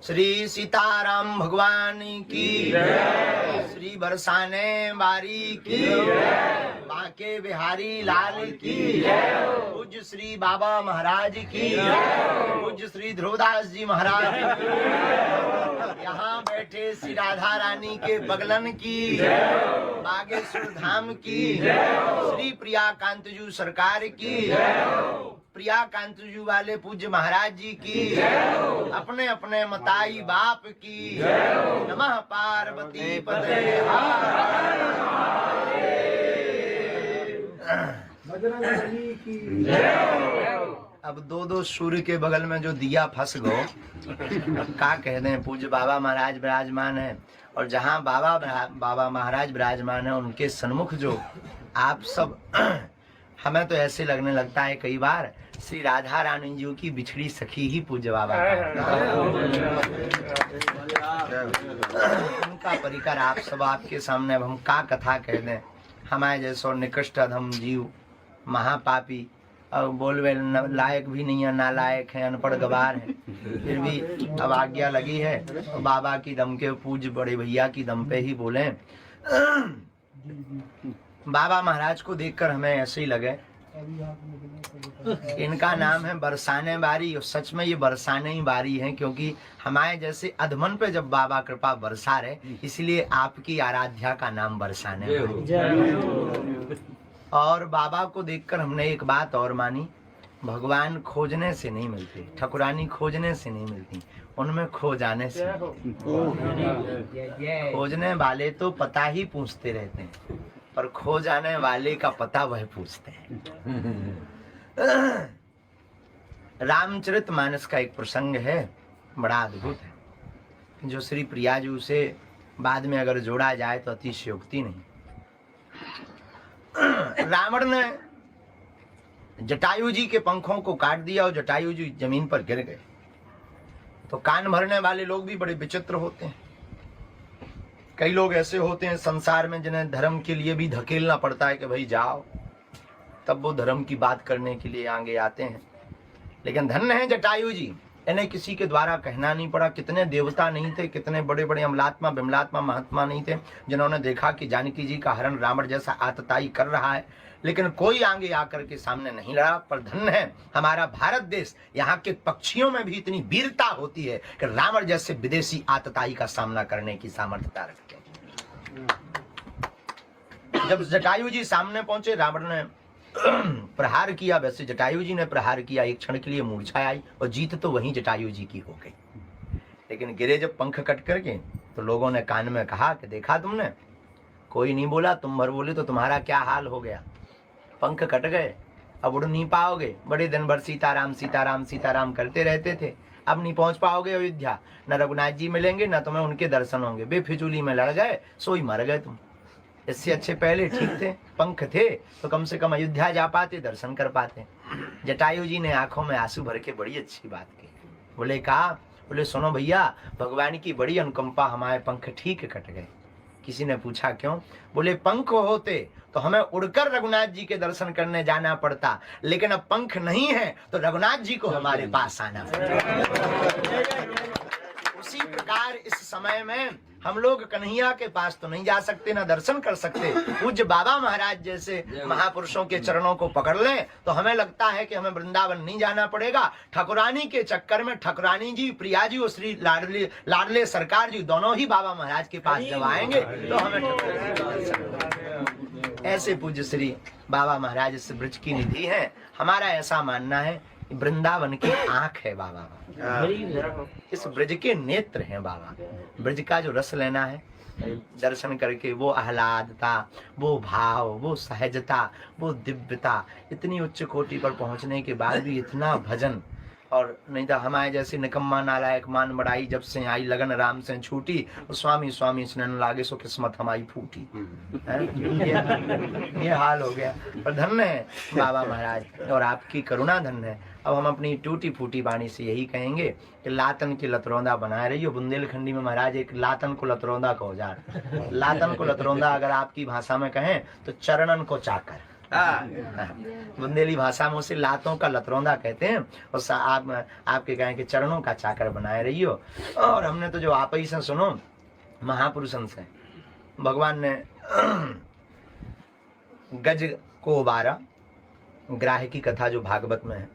श्री सीताराम भगवान की जय, श्री बरसाने बारी की जय, बांके बिहारी लाल की जय, पूज्य श्री बाबा महाराज की जय, पूज्य श्री ध्रुवदास जी महाराज की जय, यहाँ बैठे श्री राधा रानी के बगलन की जय, बागेश्वर धाम की जय, श्री प्रिया कांतजू सरकार की जय, प्रिया कांतजू वाले पूज्य महाराज जी की अपने अपने मताई बाप की नमः पार्वती पते बजरंगबली की। अब दो दो सूर्य के बगल में जो दिया फंस गो, अब क्या कह दें। पूज्य बाबा महाराज विराजमान है और जहाँ बाबा महाराज विराजमान है उनके सन्मुख जो आप सब हमें तो ऐसे लगने लगता है कई बार श्री राधा रानी जी की बिछड़ी सखी ही पूज्य बाबा उनका परिकर आप सब आपके सामने। अब हम का कथा कह दें। हमारे जैसो निकृष्ट अधम जीव महापापी और बोलवे लायक भी नहीं है, नालायक है, अनपढ़ गवार है, फिर भी अब आज्ञा लगी है तो बाबा की दम के पूज्य बड़े भैया की दम पे ही बोले। बाबा महाराज को देखकर हमें ऐसे ही लगे इनका नाम है बरसाने बारी, और सच में ये बरसाने ही बारी है, क्योंकि हमारे जैसे अधमन पे जब बाबा कृपा बरसा रहे इसलिए आपकी आराध्या का नाम बरसाने बारी। और बाबा को देखकर हमने एक बात और मानी, भगवान खोजने से नहीं मिलते, ठकुरानी खोजने से नहीं मिलती, उनमें खो जाने से। खोजने वाले तो पता ही पूछते रहते हैं, पर खो जाने वाले का पता वह पूछते हैं। रामचरितमानस का एक प्रसंग है, बड़ा अद्भुत है, जो श्री प्रियाजू से बाद में अगर जोड़ा जाए तो अतिशयोक्ति नहीं। रावण ने जटायु जी के पंखों को काट दिया और जटायु जी जमीन पर गिर गए। तो कान भरने वाले लोग भी बड़े विचित्र होते हैं। कई लोग ऐसे होते हैं संसार में जिन्हें धर्म के लिए भी धकेलना पड़ता है कि भाई जाओ, तब वो धर्म की बात करने के लिए आगे आते हैं। लेकिन धन्य है जटायु जी, इन्हें किसी के द्वारा कहना नहीं पड़ा। कितने देवता नहीं थे, कितने बड़े बड़े अमलात्मा बिमलात्मा महात्मा नहीं थे जिन्होंने देखा कि जानकी जी का हरण रावण जैसा आतताई कर रहा है, लेकिन कोई आगे आकर के सामने नहीं लड़ा। पर धन्य है हमारा भारत देश, यहाँ के पक्षियों में भी इतनी वीरता होती है कि रावण जैसे विदेशी आतताई का सामना करने की सामर्थ्यता रखते हैं। जब जटायु जी सामने पहुंचे, रावण ने प्रहार किया। वैसे जटायु जी ने प्रहार किया, एक क्षण के लिए मूर्छा आई और जीत तो वहीं जटायु जी की हो गई। लेकिन गिरे जब पंख कट करके तो लोगों ने कान में कहा कि देखा तुमने, कोई नहीं बोला, तुम भर बोले तो तुम्हारा क्या हाल हो गया। पंख कट गए, अब उड़ नहीं पाओगे। बड़े दिन भर सीताराम सीताराम सीताराम करते रहते थे, अब नहीं पहुंच पाओगे अयोध्या। न रघुनाथ जी मिलेंगे न तुम्हें उनके दर्शन होंगे। बेफिजूली में लड़ गए, सोई मर गए तुम। इससे अच्छे पहले ठीक थे, पंख थे तो कम से कम अयोध्या जा पाते, दर्शन कर पाते। जटायु जी ने आंखों में आंसू भर के बड़ी अच्छी बात की। बोले कहा, बोले सुनो भैया, भगवान की बड़ी अनुकंपा, हमारे पंख ठीक कट गए। किसी ने पूछा क्यों? बोले पंख होते तो हमें उड़कर रघुनाथ जी के दर्शन करने जाना पड़ता, लेकिन अब पंख नहीं है तो रघुनाथ जी को हमारे पास आना पड़ता। उसी प्रकार इस समय में हम लोग कन्हैया के पास तो नहीं जा सकते, ना दर्शन कर सकते। पूज्य बाबा महाराज जैसे महापुरुषों के चरणों को पकड़ लें तो हमें लगता है कि हमें वृंदावन नहीं जाना पड़ेगा। ठकुरानी के चक्कर में ठकुरानी जी, प्रिया जी और श्री लाडले सरकार जी दोनों ही बाबा महाराज के पास जब आएंगे तो हमें ऐसे पूज्य श्री बाबा महाराज इस ब्रज की निधि है। हमारा ऐसा मानना है वृंदावन की आंख है बाबा, इस ब्रज के नेत्र हैं बाबा। ब्रज का जो रस लेना है, दर्शन करके वो आह्लादता, वो भाव, वो सहजता, वो दिव्यता, इतनी उच्च कोटि पर पहुंचने के बाद भी इतना भजन। और नहीं तो हमारे जैसे निकम्मा नालायक मान बड़ाई, जब से आई लगन राम से छूटी, स्वामी स्वामी स्नन लागे सो किस्मत हमारी फूटी। ये हाल हो गया। पर धन्य है बाबा महाराज और आपकी करुणा धन्य है। अब हम अपनी टूटी फूटी वाणी से यही कहेंगे कि लातन की लतरौंदा बनाए रही हो। बुंदेलखंडी में महाराज एक लातन को लतरौंदा का औजार, लातन को लतरौंदा अगर आपकी भाषा में कहें तो चरणन को चाकर। बुंदेली भाषा में उसे लातों का लतरौंदा कहते हैं। और आप आपके कहें कि चरणों का चाकर बनाए रहियो। और हमने तो जो आप ही से सुनो महापुरुषन से भगवान ने गज को उबारा, ग्राह की कथा जो भागवत में है,